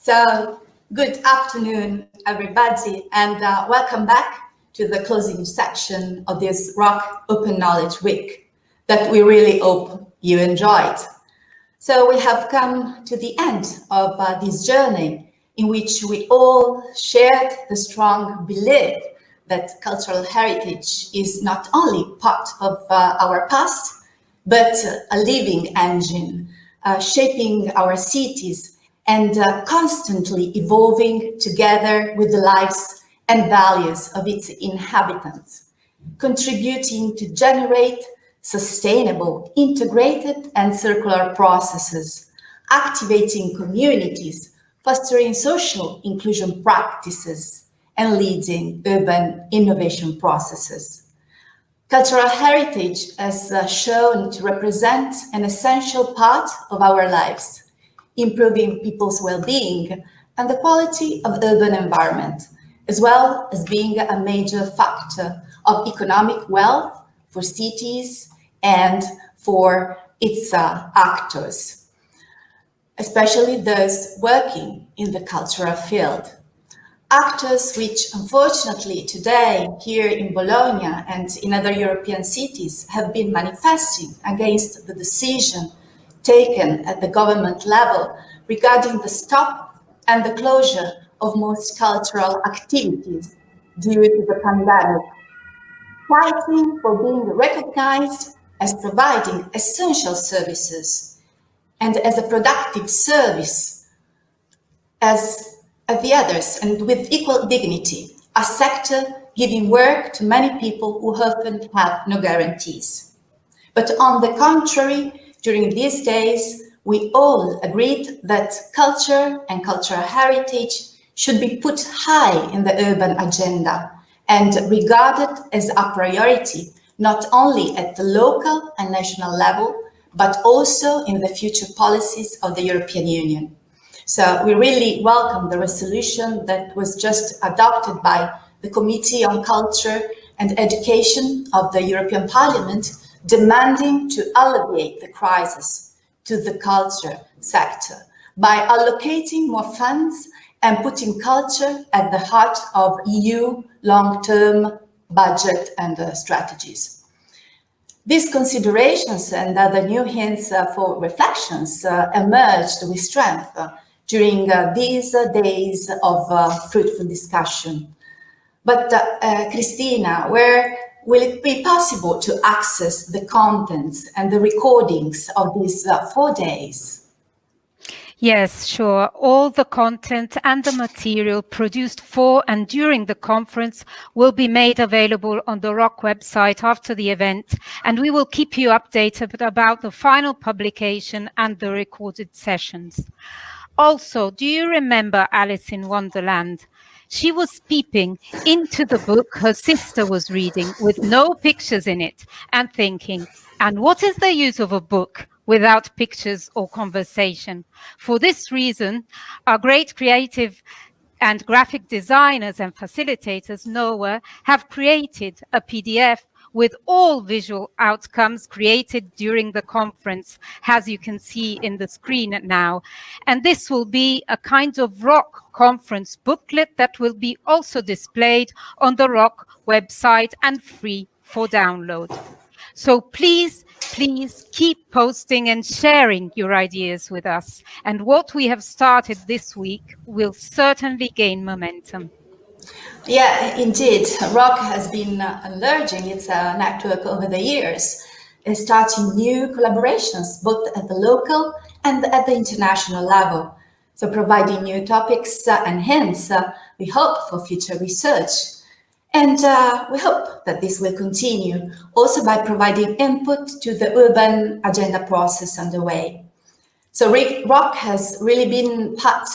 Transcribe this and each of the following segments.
So, good afternoon, everybody, and welcome back to the closing section of this Rock Open Knowledge Week that we really hope you enjoyed. So we have come to the end of this journey in which we all shared the strong belief that cultural heritage is not only part of our past, but a living engine, shaping our cities and constantly evolving together with the lives and values of its inhabitants, contributing to generate sustainable, integrated and circular processes, activating communities, fostering social inclusion practices, and leading urban innovation processes. Cultural heritage has shown to represent an essential part of our lives, improving people's well-being and the quality of urban environment, as well as being a major factor of economic wealth for cities and for its actors, especially those working in the cultural field. Actors which, unfortunately, today here in Bologna and in other European cities have been manifesting against the decision taken at the government level regarding the stop and the closure of most cultural activities due to the pandemic, fighting for being recognized as providing essential services and as a productive service as the others, and with equal dignity, a sector giving work to many people who often have no guarantees. But on the contrary, during these days, we all agreed that culture and cultural heritage should be put high in the urban agenda and regarded as a priority, not only at the local and national level, but also in the future policies of the European Union. So we really welcome the resolution that was just adopted by the Committee on Culture and Education of the European Parliament, demanding to alleviate the crisis to the culture sector by allocating more funds and putting culture at the heart of EU long-term budget and strategies. These considerations and other new hints for reflections emerged with strength during these days of fruitful discussion. But Cristina, where will it be possible to access the contents and the recordings of these 4 days? Yes, sure. All the content and the material produced for and during the conference will be made available on the ROC website after the event, and we will keep you updated about the final publication and the recorded sessions. Also, do you remember Alice in Wonderland? She was peeping into the book her sister was reading with no pictures in it and thinking, and what is the use of a book without pictures or conversation? For this reason, our great creative and graphic designers and facilitators, NOAA, have created a PDF with all visual outcomes created during the conference, as you can see in the screen now. And this will be a kind of ROC conference booklet that will be also displayed on the ROC website and free for download. So please keep posting and sharing your ideas with us. And what we have started this week will certainly gain momentum. Yeah, indeed. ROC has been enlarging its network over the years, starting new collaborations, both at the local and at the international level. So providing new topics and hence we hope for future research. And we hope that this will continue also by providing input to the urban agenda process underway. So ROC has really been part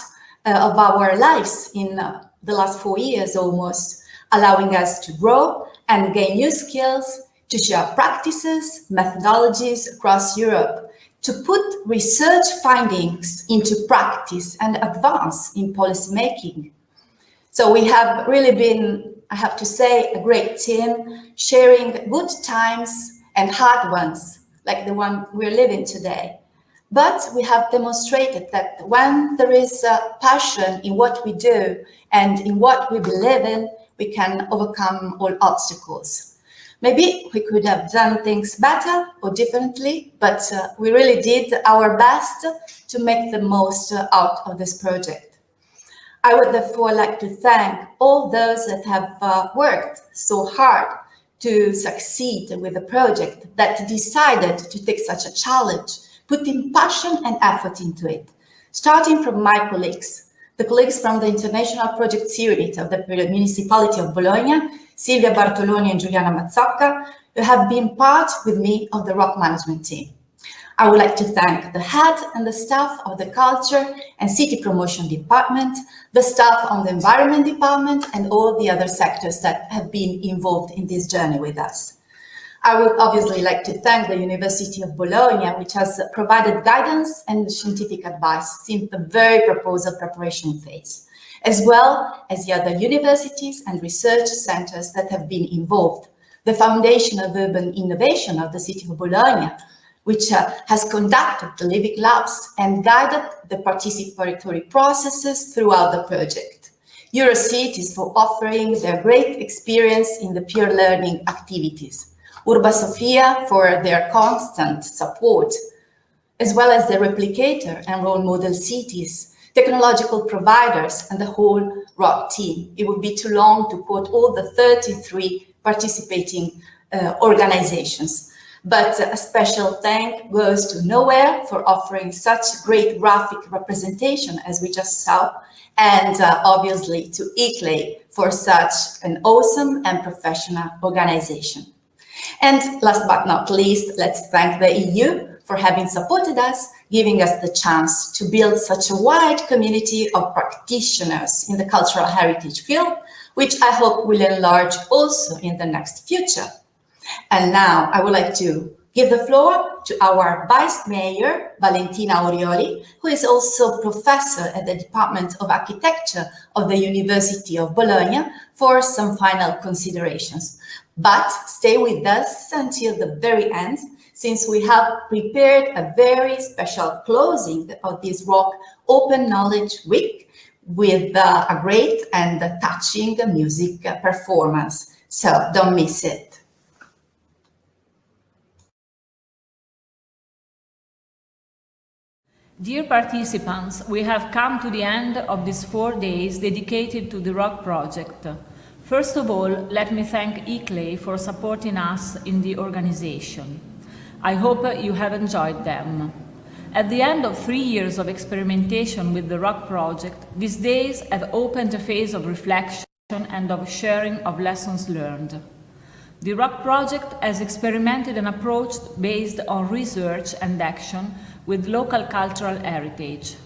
of our lives in the last 4 years almost, allowing us to grow and gain new skills, to share practices, methodologies across Europe, to put research findings into practice and advance in policymaking. So we have really been, I have to say, a great team, sharing good times and hard ones, like the one we're living today. But we have demonstrated that when there is passion in what we do and in what we believe in, we can overcome all obstacles. Maybe we could have done things better or differently, but we really did our best to make the most out of this project. I would therefore like to thank all those that have worked so hard to succeed with the project, that decided to take such a challenge, putting passion and effort into it, starting from my colleagues, the colleagues from the International Projects Unit of the Municipality of Bologna, Silvia Bartoloni and Giuliana Mazzocca, who have been part with me of the ROC management team. I would like to thank the head and the staff of the Culture and City Promotion Department, the staff on the Environment Department, and all the other sectors that have been involved in this journey with us. I would obviously like to thank the University of Bologna, which has provided guidance and scientific advice since the very proposal preparation phase, as well as the other universities and research centers that have been involved, the Foundation of Urban Innovation of the City of Bologna, which has conducted the living labs and guided the participatory processes throughout the project. Eurocities for offering their great experience in the peer learning activities. Urba Sofia for their constant support, as well as the replicator and role model cities, technological providers, and the whole ROC team. It would be too long to quote all the 33 participating organizations. But a special thank goes to Nowhere for offering such great graphic representation as we just saw, and obviously to ICLEI for such an awesome and professional organization. And last but not least, let's thank the EU for having supported us, giving us the chance to build such a wide community of practitioners in the cultural heritage field, which I hope will enlarge also in the next future. And now I would like to give the floor to our Vice Mayor, Valentina Orioli, who is also professor at the Department of Architecture of the University of Bologna, for some final considerations. But stay with us until the very end, since we have prepared a very special closing of this ROC Open Knowledge Week with a great and touching music performance. So don't miss it. Dear participants, we have come to the end of these 4 days dedicated to the ROC project. First of all, let me thank ICLEI for supporting us in the organization. I hope you have enjoyed them. At the end of 3 years of experimentation with the ROC project, these days have opened a phase of reflection and of sharing of lessons learned. The ROC project has experimented an approach based on research and action with local cultural heritage.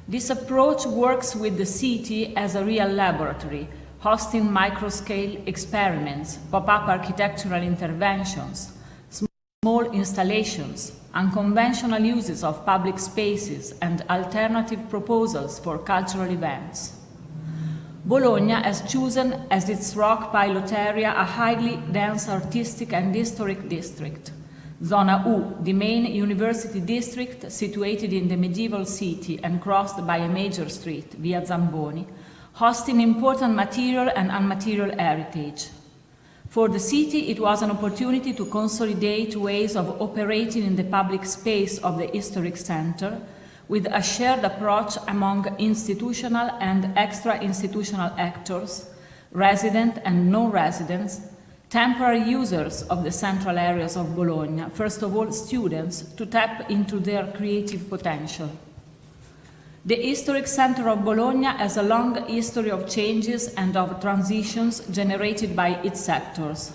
This approach works with the city as a real laboratory, hosting micro-scale experiments, pop-up architectural interventions, small installations, unconventional uses of public spaces, and alternative proposals for cultural events. Bologna has chosen as its ROC pilot area a highly dense artistic and historic district. Zona U, the main university district situated in the medieval city and crossed by a major street, Via Zamboni, hosting important material and unmaterial heritage. For the city, it was an opportunity to consolidate ways of operating in the public space of the historic center, with a shared approach among institutional and extra-institutional actors, resident and non-residents, temporary users of the central areas of Bologna, first of all students, to tap into their creative potential. The historic center of Bologna has a long history of changes and of transitions generated by its sectors.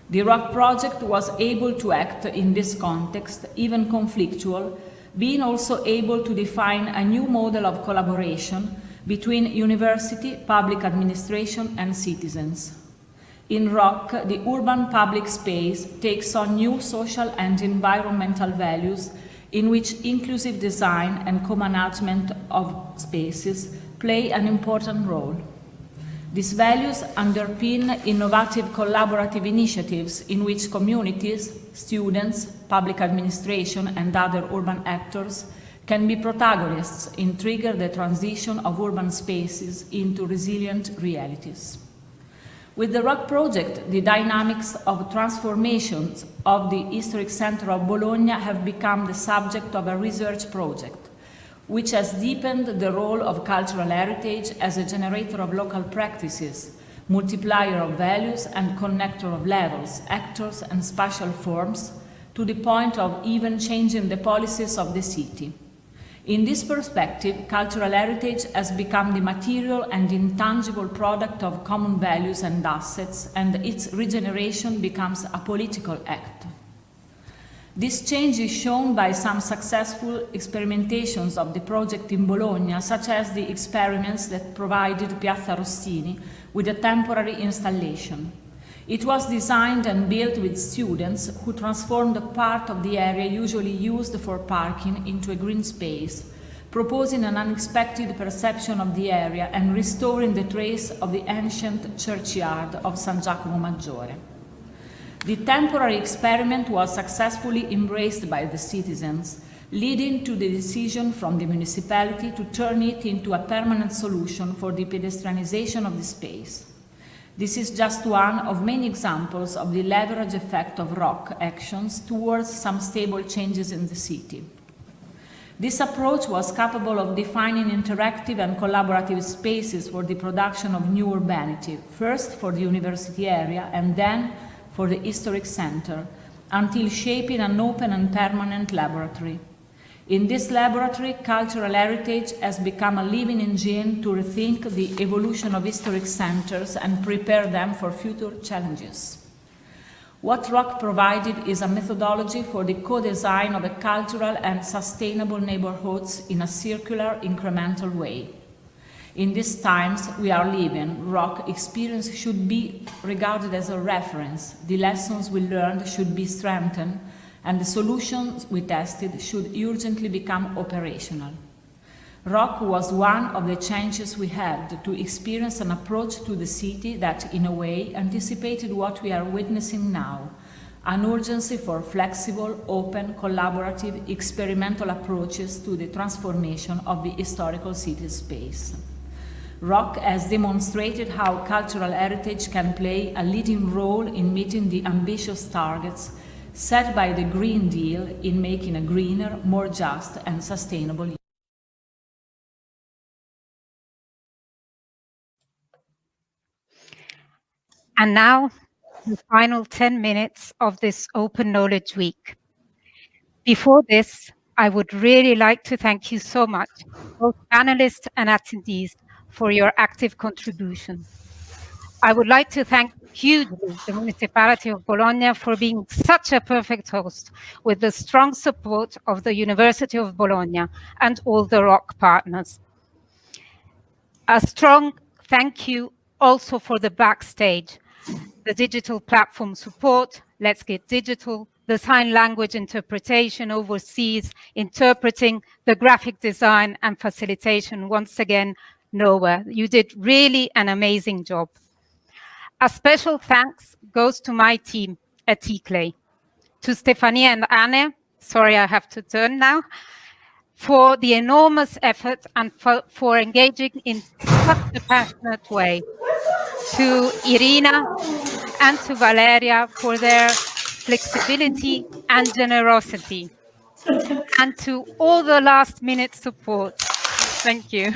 The ROC project was able to act in this context, even conflictual, being also able to define a new model of collaboration between university, public administration, and citizens. In ROC, the urban public space takes on new social and environmental values in which inclusive design and co-management of spaces play an important role. These values underpin innovative collaborative initiatives in which communities, students, public administration, and other urban actors can be protagonists in trigger the transition of urban spaces into resilient realities. With the ROC project, the dynamics of transformations of the historic center of Bologna have become the subject of a research project, which has deepened the role of cultural heritage as a generator of local practices, multiplier of values, and connector of levels, actors, and spatial forms, to the point of even changing the policies of the city. In this perspective, cultural heritage has become the material and intangible product of common values and assets, and its regeneration becomes a political act. This change is shown by some successful experimentations of the project in Bologna, such as the experiments that provided Piazza Rossini with a temporary installation. It was designed and built with students who transformed a part of the area usually used for parking into a green space, proposing an unexpected perception of the area and restoring the trace of the ancient churchyard of San Giacomo Maggiore. The temporary experiment was successfully embraced by the citizens, leading to the decision from the municipality to turn it into a permanent solution for the pedestrianization of the space. This is just one of many examples of the leverage effect of ROC actions towards some stable changes in the city. This approach was capable of defining interactive and collaborative spaces for the production of new urbanity, first for the university area and then for the historic center, until shaping an open and permanent laboratory. In this laboratory, cultural heritage has become a living engine to rethink the evolution of historic centers and prepare them for future challenges. What ROC provided is a methodology for the co-design of a cultural and sustainable neighborhoods in a circular, incremental way. In these times we are living, ROC experience should be regarded as a reference. The lessons we learned should be strengthened, and the solutions we tested should urgently become operational. ROC was one of the chances we had to experience an approach to the city that, in a way, anticipated what we are witnessing now, an urgency for flexible, open, collaborative, experimental approaches to the transformation of the historical city space. ROC has demonstrated how cultural heritage can play a leading role in meeting the ambitious targets set by the Green Deal in making a greener, more just and sustainable. And now, the final 10 minutes of this Open Knowledge Week. Before this, I would really like to thank you so much, both panelists and attendees, for your active contribution. I would like to thank hugely the Municipality of Bologna for being such a perfect host, with the strong support of the University of Bologna and all the ROC partners. A strong thank you also for the backstage, the digital platform support, Let's Get Digital, the sign language interpretation overseas, interpreting the graphic design and facilitation. Once again, Noah, you did really an amazing job. A special thanks goes to my team at ICLEI, to Stefania and Anne, sorry I have to turn now, for the enormous effort and for engaging in such a passionate way, to Irina and to Valeria for their flexibility and generosity, and to all the last minute support. Thank you.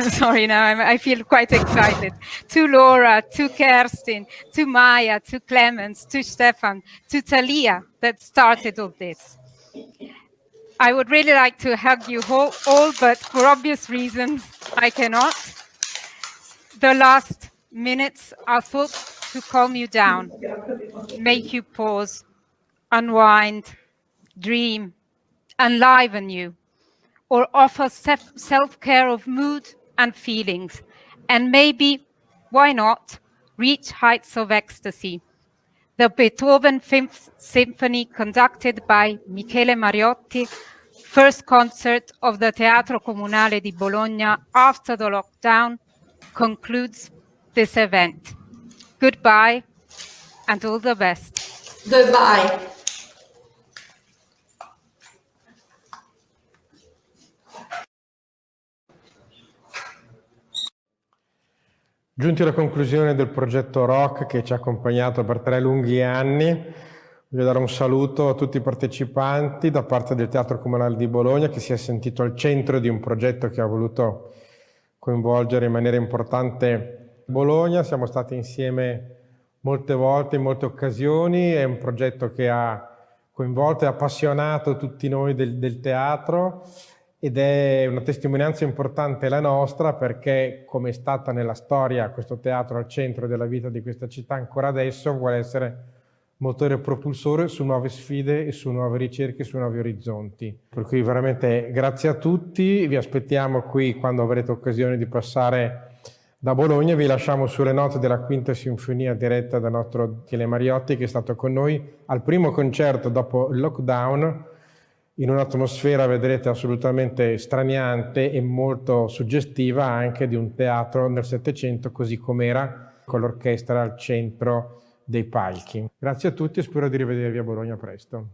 Sorry, now I feel quite excited. To Laura, to Kerstin, to Maya, to Clemens, to Stefan, to Talia that started all this. I would really like to hug you all, but for obvious reasons, I cannot. The last minutes are thought to calm you down, make you pause, unwind, dream, enliven you, or offer self-care of mood and feelings, and maybe, why not, reach heights of ecstasy. The Beethoven Fifth Symphony, conducted by Michele Mariotti, first concert of the Teatro Comunale di Bologna after the lockdown concludes this event. Goodbye and all the best. Goodbye. Giunti alla conclusione del progetto ROC che ci ha accompagnato per 3 lunghi anni, voglio dare un saluto a tutti i partecipanti da parte del Teatro Comunale di Bologna, che si è sentito al centro di un progetto che ha voluto coinvolgere in maniera importante Bologna. Siamo stati insieme molte volte, in molte occasioni, è un progetto che ha coinvolto e appassionato tutti noi del teatro, ed è una testimonianza importante la nostra, perché, come è stata nella storia questo teatro al centro della vita di questa città, ancora adesso vuole essere motore propulsore su nuove sfide e su nuove ricerche, su nuovi orizzonti. Per cui veramente grazie a tutti, vi aspettiamo qui quando avrete occasione di passare da Bologna. Vi lasciamo sulle note della Quinta Sinfonia diretta dal nostro ICLEI Mariotti, che è stato con noi al primo concerto dopo il lockdown, in un'atmosfera, vedrete, assolutamente straniante e molto suggestiva anche di un teatro nel Settecento, così com'era, con l'orchestra al centro dei palchi. Grazie a tutti e spero di rivedervi a Bologna presto.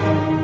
you.